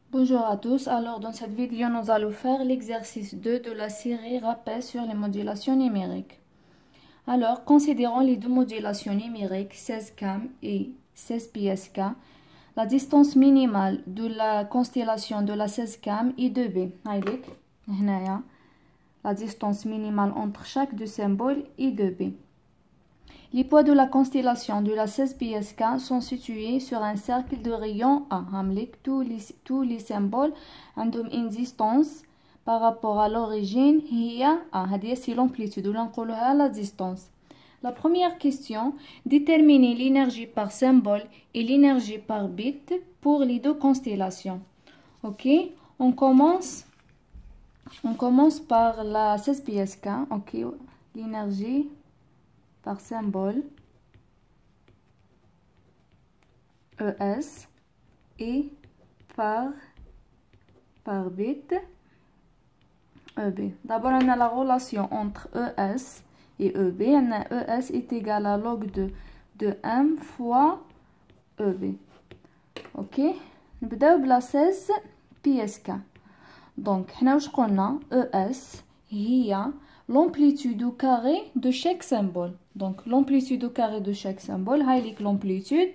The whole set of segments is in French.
Bonjour à tous, alors dans cette vidéo nous allons faire l'exercice 2 de la série rappel sur les modulations numériques. Alors considérons les deux modulations numériques 16 cam et 16 PSK. La distance minimale de la constellation de la 16 cam est 2b. La distance minimale entre chaque deux symboles est 2b. Les poids de la constellation de la 16 PSK sont situés sur un cercle de rayon A. Tous les symboles ont une distance par rapport à l'origine. C'est l'amplitude, la distance. La première question, déterminer l'énergie par symbole et l'énergie par bit pour les deux constellations. Ok, on commence par la 16 PSK. Ok, l'énergie par symbole ES et par bit EB. D'abord, on a la relation entre ES et EB. On a ES est égal à log de M fois EB. Ok, نبداو بلا 16 PSK. Donc, حنا واش قلنا ES هي l'amplitude au carré de chaque symbole. Donc, l'amplitude au carré de chaque symbole, l'amplitude,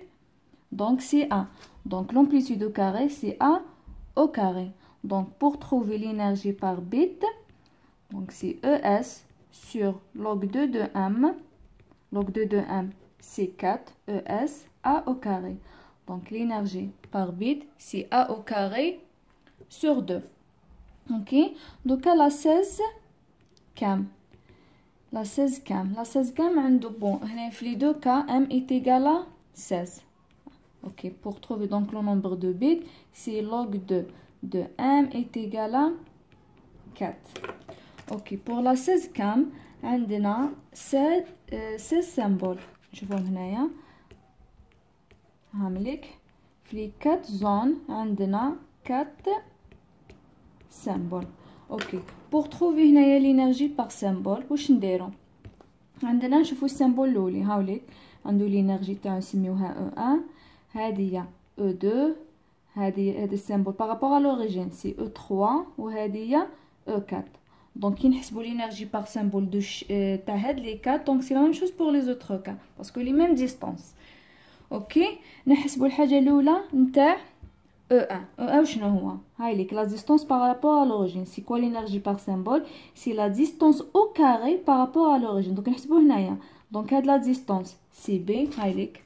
donc c'est A. Donc, l'amplitude au carré, c'est A au carré. Donc, pour trouver l'énergie par bit, donc c'est ES sur log 2 de M. Log 2 de M, c'est 4 ES A au carré. Donc, l'énergie par bit, c'est A au carré sur 2. Ok, donc à la 16 cam. La 16 cam. La 16 cam, bon, dans les deux cas, M est égal à 16. Ok, pour trouver donc le nombre de bits, c'est log de M est égal à 4. Ok, pour la 16 cam, on a 16 symboles. Je vois هنايا. هاملك في 4 zones, on a 4 symboles. Ok, pour trouver هنايا l'énergie par symbole, واش نديرو؟ عندنا نشوفو السيمبول الاولي هاوليك عندو l'énergie تاعو نسميوها E1. هذه E2. هذا السيمبول بارابور à l'origine سي E3 وهذه E4. Donc كي نحسبوا l'énergie par symbole de تاع هاد لي 4, donc c'est la même chose pour les autres cas parce que les mêmes distances. OK, نحسبوا الحاجه الاولى نتاع E1. E1 شنو هو؟ هاي ليك la distance par rapport à l'origine. C'est quoi l'énergie par symbole? C'est la distance au carré par rapport à l'origine. Donc نحسبوا هنايا. Donc هاد la distance c'est B. هاي ليك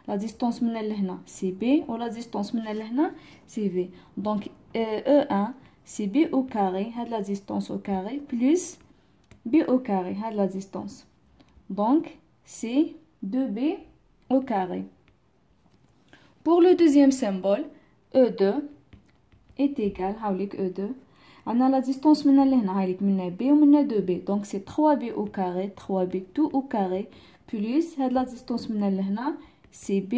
la distance من لهنا c'est B و la distance من لهنا c'est V. Donc E1 c'est B au carré. هاد la distance au carré plus B au carré. هاد la distance. Donc c'est 2B au carré. Pour le deuxième symbole, E2 est égal à E2. On a la distance من B ou من 2B. Donc c'est 3B au carré, 3B tout au carré, plus la distance من c'est B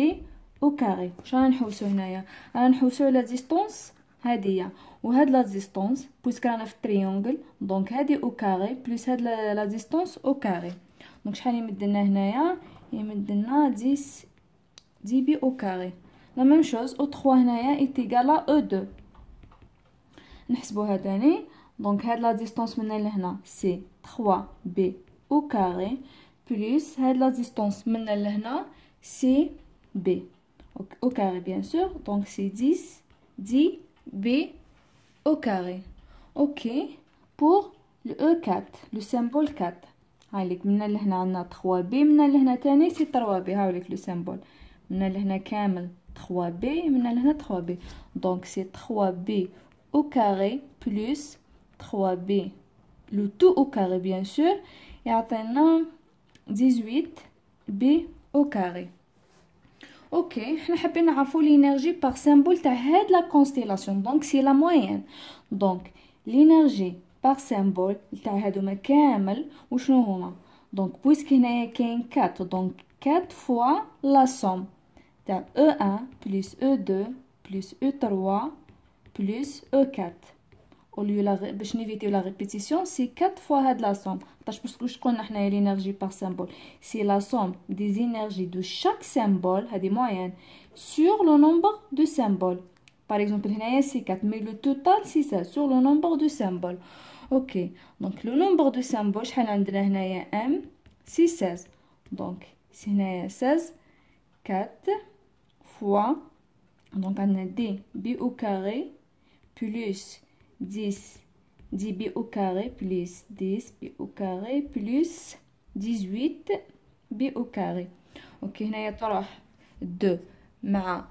au carré. شنو نحوسو هنايا؟ رانا نحوسو la distance هادية وهاد la distance puisque رانا في triangle. Donc هادي au carré plus هاد la distance au carré. Donc شحال يمدلنا هنايا؟ يمدلنا 10B au carré. La même chose, O3 هنايا est égal à E2. نحسبوها تاني. Donc هاد la distance من لهنا c'est 3B au carré plus هاد la distance من لهنا c'est B au carré bien sûr. Donc c'est 10B au carré. Ok, pour le E4, le symbole 4. هايليك من لهنا عندنا 3B من لهنا تاني c'est 3B. هاوليك le symbole من لهنا كامل 3B من لهنا 3B. Donc c'est 3B au carré plus 3B le tout au carré bien sûr يعطينا 18B au carré. Ok, حنا حابين نعرفو l'énergie par symbole تاع هاد la constellation. Donc c'est la moyenne. Donc l'énergie par symbole تاع هادوما كامل وشنو هما؟ Donc puisque هنايا كاين 4, donc 4 fois la somme تاع E1 plus E2 plus E3 plus E4. Au lieu باش نيفيتيو la répétition, c'est 4 fois هاد la somme. parce que قلنا حنايا l'énergie par symbole, c'est la somme des énergies de chaque symbole, هادي moyenne, sur le nombre de symboles. Par exemple, هنايا c'est 4, mais le total c'est ça, sur le nombre de symboles. Ok, donc le nombre de symboles, شحال عندنا هنايا M, c'est 16. Donc, c'est هنايا 16, 4 fois, donc on a D, B au carré, plus 10, 10B au carré, plus 10B au carré, plus 18 B au carré. Ok, هنايا تروح 2 مع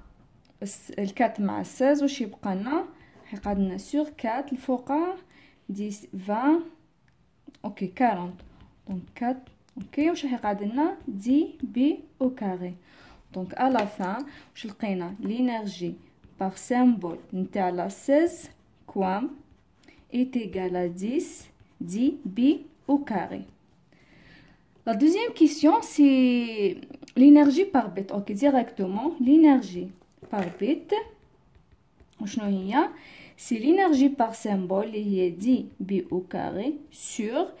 الكات مع 16 واش يبقى لنا؟ يبقى لنا سور 4 الفوقع 10 20 اوكي 40 دونك 4 اوكي واش راح يقعد لنا 10 بي او كاري. دونك à la fin واش لقينا l'énergie par symbole نتاع لا 16 كوام est égal à 10 b au carré. La deuxième question c'est l'énergie par bit. Ok, directement l'énergie par bit وشنو هي؟ c'est l'énergie par symbole اللي هي 10 b au carré sur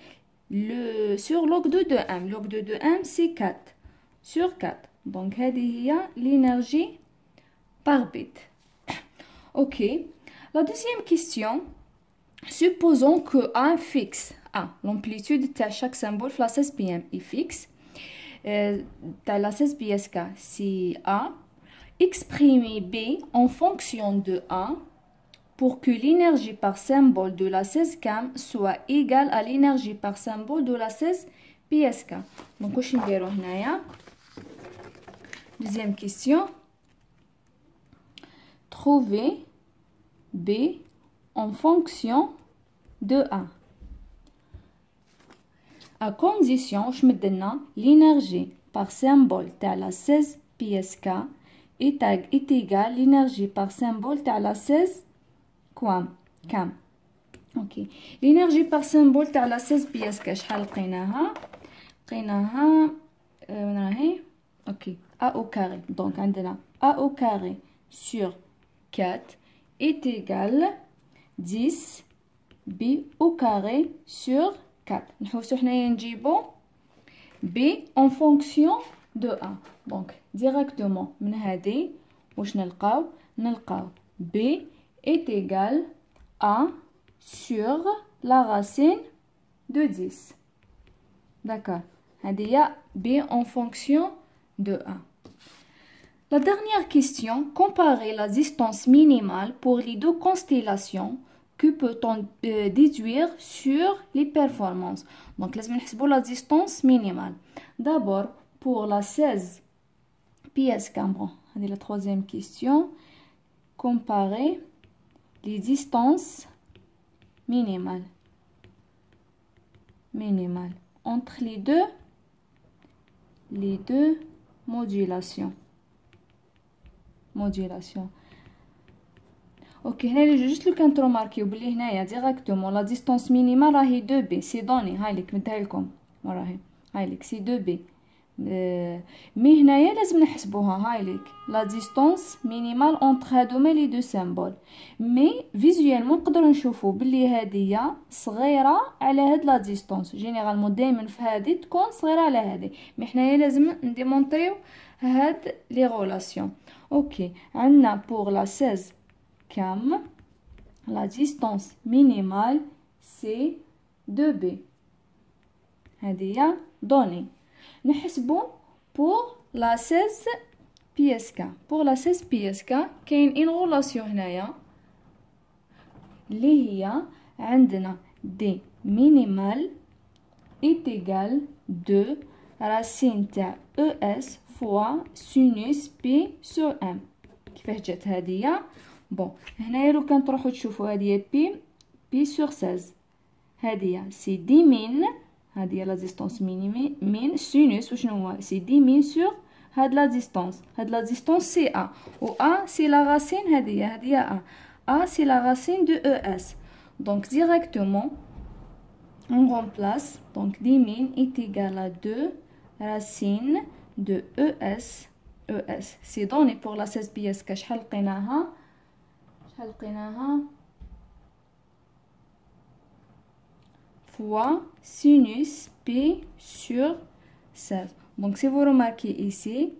log de 2m. log de 2m c'est 4 sur 4. donc هذه هي l'énergie par bit. Ok, la deuxième question, supposons que A fixe A, l'amplitude de chaque symbole de la 16 pm est fixe, de la 16 psk c'est A, exprimez B en fonction de A pour que l'énergie par symbole de la 16 cam soit égale à l'énergie par symbole de la 16 psk. Donc واش نديرو هنايا؟ deuxième question, trouver B en fonction de A à condition l'énergie par symbole de la 16 psk est égale à l'énergie par symbole de la 16 cam. Ok, l'énergie par symbole de la 16 psk شحال لقيناها؟ لقيناها وين راهي؟ اوكي A au carré. donc عندنا A au carré sur 4 est égal 10 B au carré sur 4. نحوسو حنايا نجيبو B en fonction de A. donc directement من هذه واش نلقاو؟ نلقاو B est égal A sur la racine de 10. d'accord, هذه هي B en fonction de A. La dernière question, comparer la distance minimale pour les deux constellations. Que peut-on déduire sur les performances? Donc, لازم نحسبوا la distance minimale. D'abord, pour la 16 psk, bon, c'est la troisième question. Comparer les distances minimales entre les deux modulations. اوكي هنا اللي جوست لو كانت روماركيو بلي هنايا ديريكتومون لا ديستانس مينيمال راهي 2 بي سي دوني. هاي ليك مديها لكم وراهي هاي ليك سي 2 بي مي هنايا لازم نحسبوها. هاي ليك لا ديستانس مينيمال اونتر هادوما لي دو سيمبول مي فيزوالمون نقدروا نشوفوا بلي هذه صغيره على هاد لا ديستانس. جينيرالمون دائما في هذه تكون صغيره على هذه مي حنايا لازم نديمونطريو هاد لي غولاسيون. اوكي عندنا pour la 16 cam la distance minimale c'est 2b. هذه هي donnée. نحسبو pour la 16 psk. pour la 16 psk كاين une relation هنايا اللي هي عندنا d minimal est égal 2 racine تاع es fois sinus p sur m. كيفاه جات هذه؟ بون هنايا لو كان تروحوا تشوفوا هذه بي سور 16 هذه سي دي مين. هذه لا ديستانس مين سينوس وشنو هو؟ سي دي مين سور هاد لا ديستانس. هاد لا ديستانس سي ا و ا سي لا راسين هذه ا سي لا راسين دو او اس. دونك ديريكتومون on remplace donc d min est égal à 2 racine de ES c'est donné pour la 16 psk. شحال لقيناها fois sinus p sur 16. donc si vous remarquez ici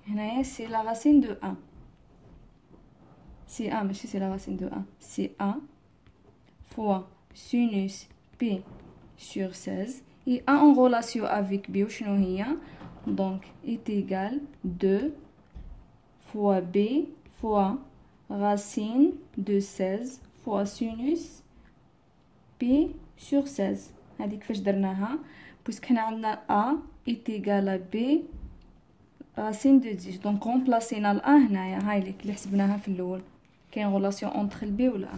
هنايا سي لا راسين دو 1 سي ا ماشي سي لا راسين دو 1 سي ا فوا سينوس بي sur 16 et A en relation avec B وشنو هي donc est égal 2 fois B fois racine de 16 fois sinus B sur 16 هذيك كيفاش درناها بويسك حنا عندنا A est égal à B racine de 10 donc remplacينا ال A هنايا هاي اللي حسبناها في الاول كاين relation entre ال B و ال A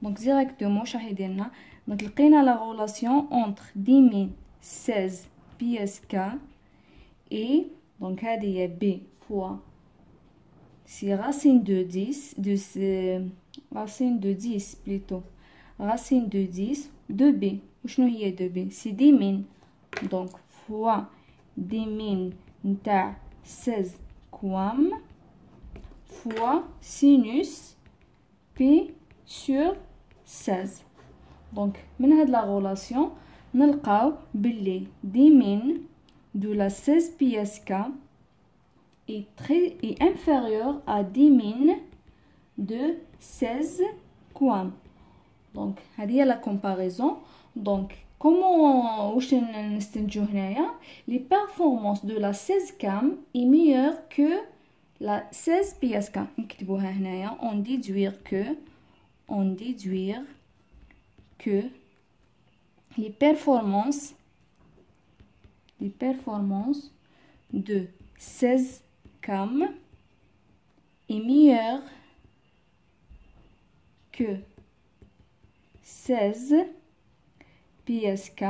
donc directement واش راح يديرنا donc لقينا la relation entre 10016 pièces K et donc هذه هي B fois c'est racine de 10 racine de 10 plutôt racine de 10 de B وشنو هي de B c'est 10000 donc fois 10000 نتاع 16 كوام fois sinus P sur 16 donc من هاد لا غولاسيون نلقاو بلي 10000 de la 16 pièces K est inférieur à 10000 de 16 كوام donc هذه هي la comparaison donc comment واش نستنتجو هنايا les performances de la 16 cam est meilleure que la 16 pièces K نكتبوها هنايا on déduire que les performances de 16 cam est meilleure que 16 pièces K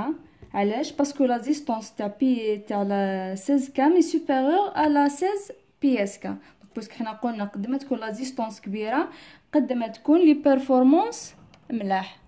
علاش باسكو لا ديستانس تاع لا 16 cam est supérieure à la 16 pièces K باسكو حنا قلنا قد ما تكون لا ديستانس كبيره قد ما تكون لي بيرفورمانس ملاح.